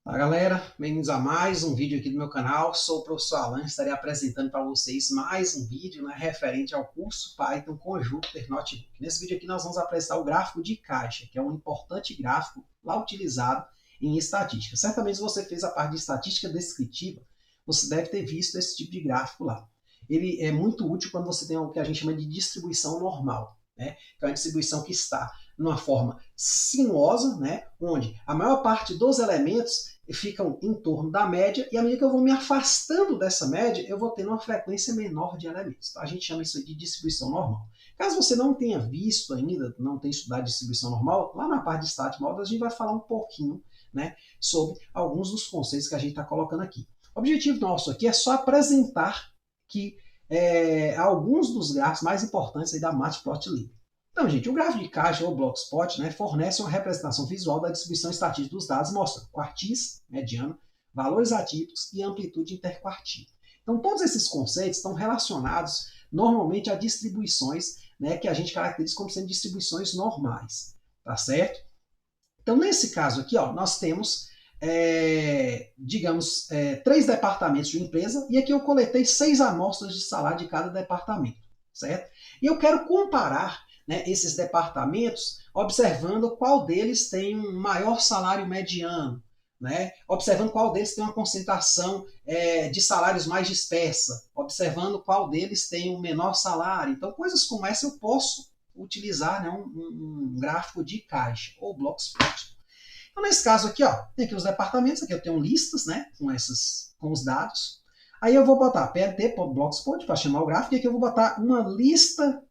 Fala galera, bem-vindos a mais um vídeo aqui do meu canal. Sou o professor Alan, estarei apresentando para vocês mais um vídeo, né, referente ao curso Python com Jupyter Notebook. Nesse vídeo aqui nós vamos apresentar o gráfico de caixa, que é um importante gráfico lá utilizado em estatística. Certamente se você fez a parte de estatística descritiva, você deve ter visto esse tipo de gráfico lá. Ele é muito útil quando você tem o que a gente chama de distribuição normal, né, que é uma distribuição que está numa forma sinuosa, né, onde a maior parte dos elementos ficam em torno da média, e à medida que eu vou me afastando dessa média, eu vou tendo uma frequência menor de elementos. Então, a gente chama isso de distribuição normal. Caso você não tenha visto ainda, não tenha estudado distribuição normal, lá na parte de Static Models a gente vai falar um pouquinho, né, sobre alguns dos conceitos que a gente está colocando aqui. O objetivo nosso aqui é só apresentar que alguns dos gráficos mais importantes aí da Matplotlib. Então, gente, o gráfico de caixa ou Blockspot, né, fornece uma representação visual da distribuição estatística dos dados, mostrando quartis, mediana, valores atípicos e amplitude interquartil. Então, todos esses conceitos estão relacionados normalmente a distribuições, né, que a gente caracteriza como sendo distribuições normais, tá certo? Então, nesse caso aqui, ó, nós temos, digamos, 3 departamentos de uma empresa, e aqui eu coletei 6 amostras de salário de cada departamento, certo? E eu quero comparar, né, esses departamentos, observando qual deles tem um maior salário mediano, né, observando qual deles tem uma concentração de salários mais dispersa, observando qual deles tem um menor salário. Então, coisas como essa eu posso utilizar, né, um gráfico de caixa, ou Blockspot. Então, nesse caso aqui, ó, tem aqui os departamentos, aqui eu tenho listas, né, com os dados. Aí eu vou botar plt.blockspot para chamar o gráfico, e aqui eu vou botar uma lista,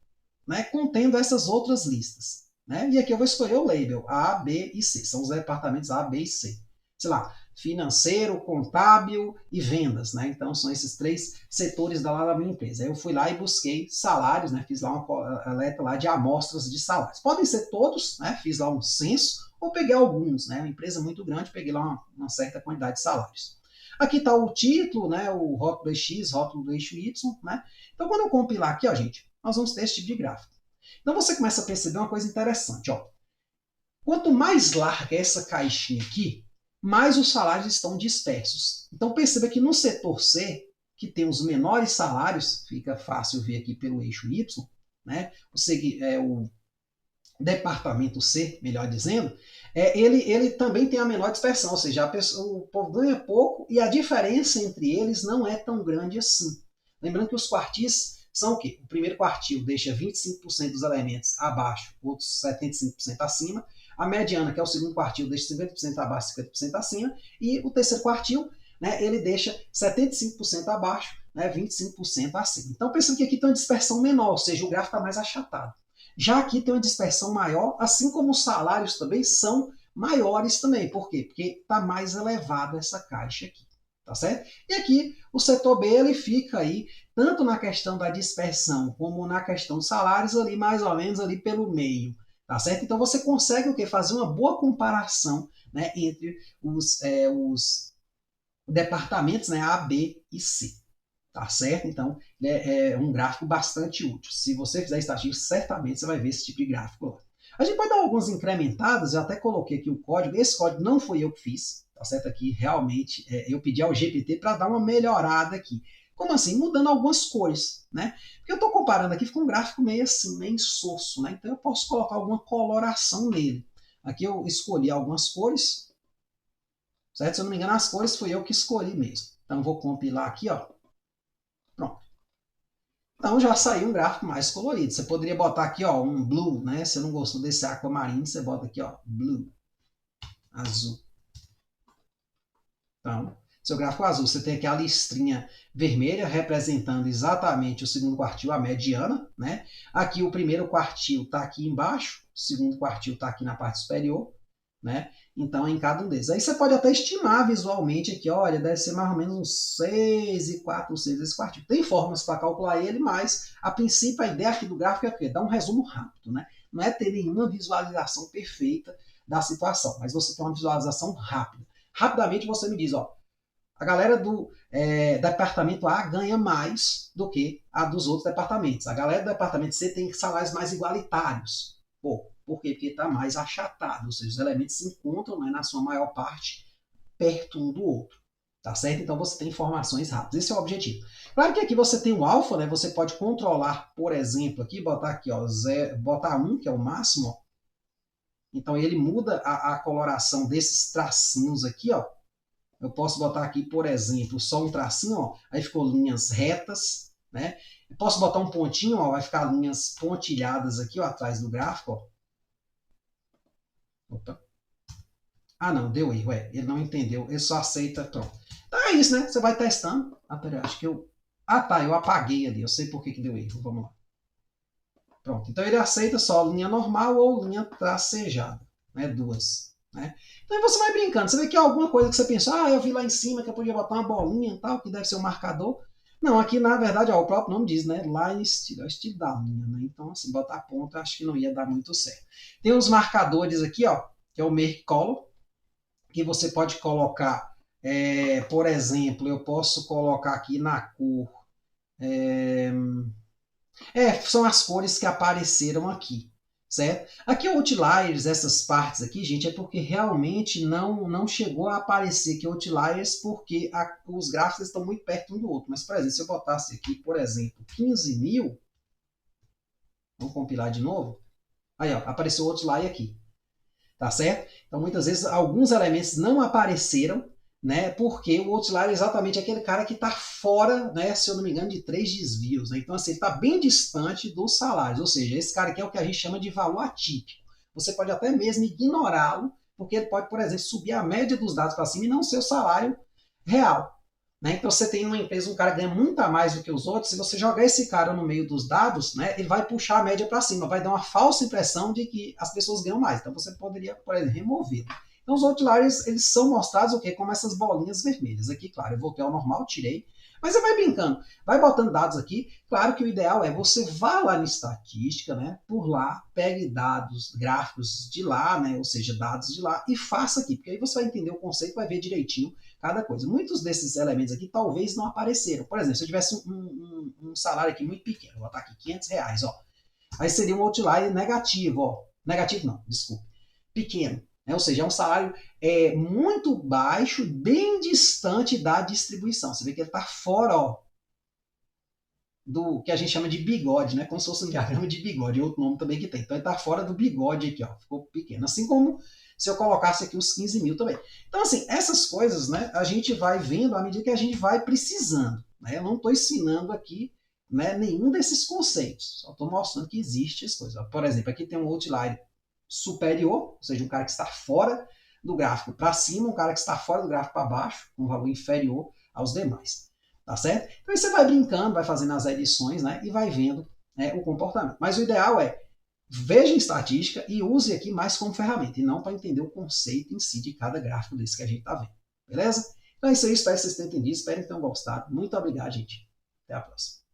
né, contendo essas outras listas. Né? E aqui eu vou escolher o label A, B e C. São os departamentos A, B e C. Sei lá, financeiro, contábil e vendas. Né? Então são esses 3 setores da minha empresa. Aí eu fui lá e busquei salários, né? Fiz lá uma coleta lá de amostras de salários. Podem ser todos, né? Fiz lá um censo, ou peguei alguns. Né? Uma empresa muito grande, peguei lá uma certa quantidade de salários. Aqui está o título, né? O rótulo do X, rótulo do eixo Y. Né? Então quando eu compilar aqui, ó, gente, nós vamos ter esse tipo de gráfico. Então você começa a perceber uma coisa interessante. Ó. Quanto mais larga essa caixinha aqui, mais os salários estão dispersos. Então perceba que no setor C, que tem os menores salários, fica fácil ver aqui pelo eixo Y, né? O departamento C, melhor dizendo, ele também tem a menor dispersão, ou seja, o povo ganha pouco e a diferença entre eles não é tão grande assim. Lembrando que os quartis são o quê? O primeiro quartil deixa 25% dos elementos abaixo, outros 75% acima. A mediana, que é o segundo quartil, deixa 50% abaixo, 50% acima. E o terceiro quartil, né, ele deixa 75% abaixo, né, 25% acima. Então, pensando que aqui tem uma dispersão menor, ou seja, o gráfico está mais achatado. Já aqui tem uma dispersão maior, assim como os salários também são maiores também. Por quê? Porque está mais elevado essa caixa aqui. Tá certo? E aqui o setor B ele fica aí tanto na questão da dispersão como na questão dos salários ali mais ou menos ali pelo meio, tá certo? Então você consegue o quê? Fazer uma boa comparação, né, entre os departamentos, né, A, B e C, tá certo? Então é um gráfico bastante útil. Se você fizer estatística, certamente você vai ver esse tipo de gráfico lá. A gente pode dar algumas incrementadas, eu até coloquei aqui o código, esse código não foi eu que fiz, tá certo? Aqui realmente eu pedi ao GPT para dar uma melhorada aqui. Como assim? Mudando algumas cores, né? Porque eu estou comparando aqui, fica um gráfico meio assim, meio insosso, né? Então eu posso colocar alguma coloração nele. Aqui eu escolhi algumas cores, certo? Se eu não me engano, as cores foi eu que escolhi mesmo. Então vou compilar aqui, ó. Pronto. Então já saiu um gráfico mais colorido. Você poderia botar aqui, ó, um blue, né? Se você não gostou desse aquamarino, você bota aqui, ó, blue, azul. Então, seu gráfico azul, você tem aqui a listrinha vermelha representando exatamente o segundo quartil, a mediana, né? Aqui o primeiro quartil está aqui embaixo, o segundo quartil está aqui na parte superior, né? Então, em cada um deles. Aí você pode até estimar visualmente aqui, olha, deve ser mais ou menos uns 6,4, 6 esse quartil. Tem formas para calcular ele, mas a princípio a ideia aqui do gráfico é que dá um resumo rápido, né? Não é ter nenhuma visualização perfeita da situação, mas você tem uma visualização rápida. Rapidamente você me diz, ó, a galera do departamento A ganha mais do que a dos outros departamentos. A galera do departamento C tem salários mais igualitários. Pô, por quê? Porque está mais achatado, ou seja, os elementos se encontram, né, na sua maior parte perto um do outro. Tá certo? Então você tem informações rápidas. Esse é o objetivo. Claro que aqui você tem o alfa, né? Você pode controlar, por exemplo, aqui, botar aqui, ó, botar 1, que é o máximo, ó. Então ele muda a coloração desses tracinhos aqui, ó. Eu posso botar aqui, por exemplo, só um tracinho, ó, aí ficou linhas retas, né? Eu posso botar um pontinho, ó, vai ficar linhas pontilhadas aqui, ó, atrás do gráfico, ó. Opa. Ah, não, deu erro, ele não entendeu, ele só aceita, pronto. Então é isso, né? Você vai testando. Ah, peraí, acho que eu... Ah, tá, eu apaguei ali, eu sei por que deu erro, vamos lá. Pronto, então ele aceita só linha normal ou linha tracejada, né? Duas, né? Então você vai brincando, você vê que é alguma coisa que você pensou, ah, eu vi lá em cima que eu podia botar uma bolinha e tal, que deve ser um marcador. Não, aqui na verdade, ó, o próprio nome diz, né? Line style, é o estilo da linha, né? Então, assim, botar ponto, acho que não ia dar muito certo. Tem os marcadores aqui, ó, que é o Make Color, que você pode colocar, por exemplo, eu posso colocar aqui na cor. São as cores que apareceram aqui, certo? Aqui o Outliers, essas partes aqui, gente, é porque realmente não chegou a aparecer aqui Outliers porque os gráficos estão muito perto um do outro. Mas, por exemplo, se eu botasse aqui, por exemplo, 15.000, vamos compilar de novo, aí ó, apareceu o Outlier aqui, tá certo? Então, muitas vezes, alguns elementos não apareceram, né? Porque o outlier é exatamente aquele cara que está fora, né? Se eu não me engano, de 3 desvios, né? Então, assim, ele está bem distante dos salários. Ou seja, esse cara aqui é o que a gente chama de valor atípico. Você pode até mesmo ignorá-lo, porque ele pode, por exemplo, subir a média dos dados para cima e não ser o salário real. Né? Então, você tem uma empresa, um cara que ganha muito a mais do que os outros, se você jogar esse cara no meio dos dados, né, ele vai puxar a média para cima, vai dar uma falsa impressão de que as pessoas ganham mais. Então, você poderia, por exemplo, remover. Então, os outliers, eles são mostrados o quê? Como essas bolinhas vermelhas. Aqui, claro, eu voltei ao normal, tirei. Mas você vai brincando, vai botando dados aqui. Claro que o ideal é você vá lá na estatística, né? Por lá, pegue dados gráficos de lá, né? Ou seja, dados de lá, e faça aqui, porque aí você vai entender o conceito, vai ver direitinho cada coisa. Muitos desses elementos aqui talvez não apareceram. Por exemplo, se eu tivesse um salário aqui muito pequeno, vou botar aqui R$500, ó. Aí seria um outlier negativo, ó. Negativo não, desculpe. Pequeno. Né? Ou seja, é um salário muito baixo, bem distante da distribuição. Você vê que ele está fora, ó, do que a gente chama de bigode, né? Como se fosse um diagrama de bigode, outro nome também que tem. Então ele está fora do bigode aqui, ó. Ficou pequeno. Assim como se eu colocasse aqui os 15.000 também. Então, assim, essas coisas, né, a gente vai vendo à medida que a gente vai precisando. Né? Eu não estou ensinando aqui, né, nenhum desses conceitos. Só estou mostrando que existem as coisas. Por exemplo, aqui tem um outlier superior, ou seja, um cara que está fora do gráfico para cima, um cara que está fora do gráfico para baixo, com um valor inferior aos demais. Tá certo? Então aí você vai brincando, vai fazendo as edições, né, e vai vendo, né, o comportamento. Mas o ideal é veja em estatística e use aqui mais como ferramenta, e não para entender o conceito em si de cada gráfico desse que a gente está vendo. Beleza? Então é isso aí, espero que vocês tenham entendido, espero que tenham gostado. Muito obrigado, gente. Até a próxima.